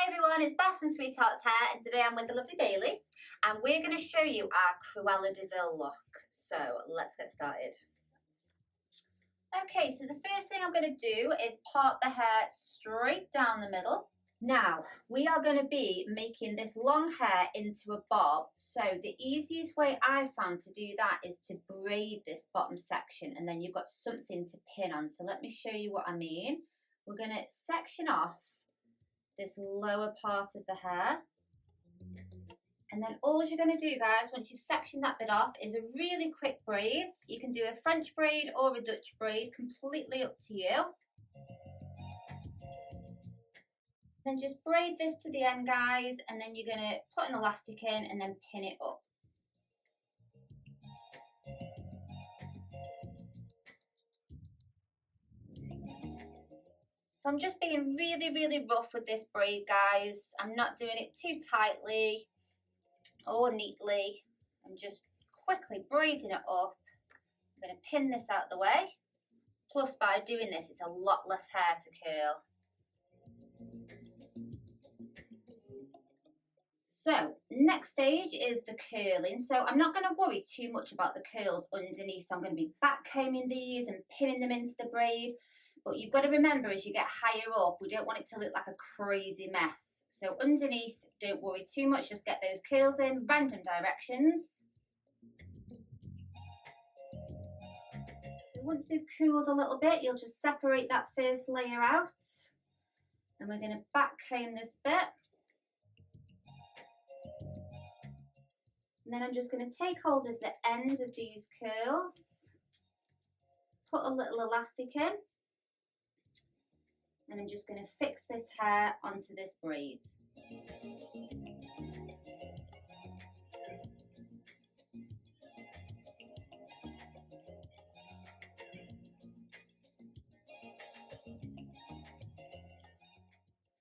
Hi everyone, it's Beth from Sweetheart's Hair and today I'm with the lovely Bailey and we're going to show you our Cruella de Vil look. So let's get started. Okay, so the first thing I'm going to do is part the hair straight down the middle. Now, we are going to be making this long hair into a bob, so the easiest way I found to do that is to braid this bottom section and then you've got something to pin on. So let me show you what I mean. We're going to section off this lower part of the hair, and then all you're going to do, guys, once you've sectioned that bit off, is a really quick braid. You can do a French braid or a Dutch braid, completely up to you. Then just braid this to the end, guys, and then you're going to put an elastic in and then pin it up. So I'm just being really rough with this braid, guys. I'm not doing it too tightly or neatly. I'm just quickly braiding it up. I'm going to pin this out of the way. Plus, by doing this, it's a lot less hair to curl. So, next stage is the curling. So I'm not going to worry too much about the curls underneath. So I'm going to be back combing these and pinning them into the braid. But you've got to remember, as you get higher up, we don't want it to look like a crazy mess. So underneath, don't worry too much, just get those curls in random directions. So once they've cooled a little bit, you'll just separate that first layer out. And we're going to back comb this bit. And then I'm just going to take hold of the ends of these curls, put a little elastic in. And I'm just going to fix this hair onto this braid.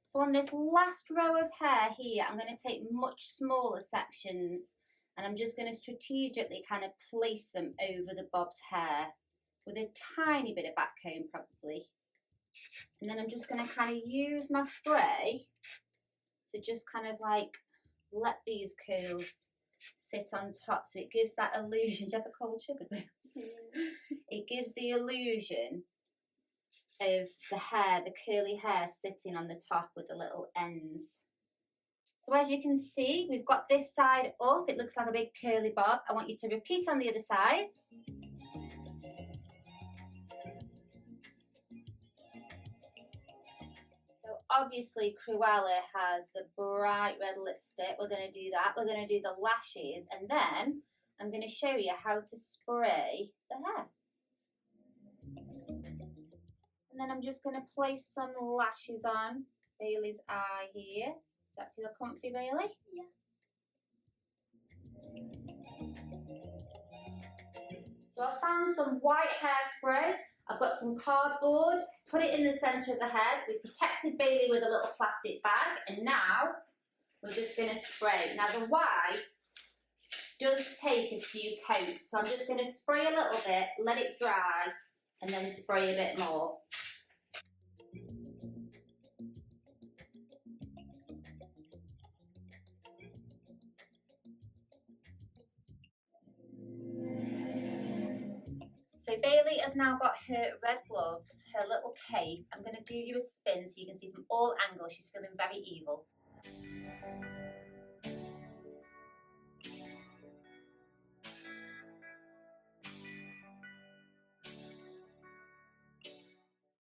So on this last row of hair here, I'm going to take much smaller sections and I'm just going to strategically kind of place them over the bobbed hair with a tiny bit of back comb probably. And then I'm just going to kind of use my spray to just kind of like let these curls sit on top. So it gives that illusion. Do you have a cold sugar, Bills? It gives the illusion of the hair, the curly hair sitting on the top with the little ends. So as you can see, we've got this side up. It looks like a big curly bob. I want you to repeat on the other side. Obviously, Cruella has the bright red lipstick. We're going to do that. We're going to do the lashes, and then I'm going to show you how to spray the hair. And then I'm just going to place some lashes on Bailey's eye here. Does that feel comfy, Bailey? Yeah. So I found some white hairspray. I've got some cardboard, put it in the centre of the head. We protected Bailey with a little plastic bag, and now we're just going to spray. Now the white does take a few coats, so I'm just going to spray a little bit, let it dry, and then spray a bit more. So Bailey has now got her red gloves, her little cape. I'm going to do you a spin so you can see from all angles she's feeling very evil.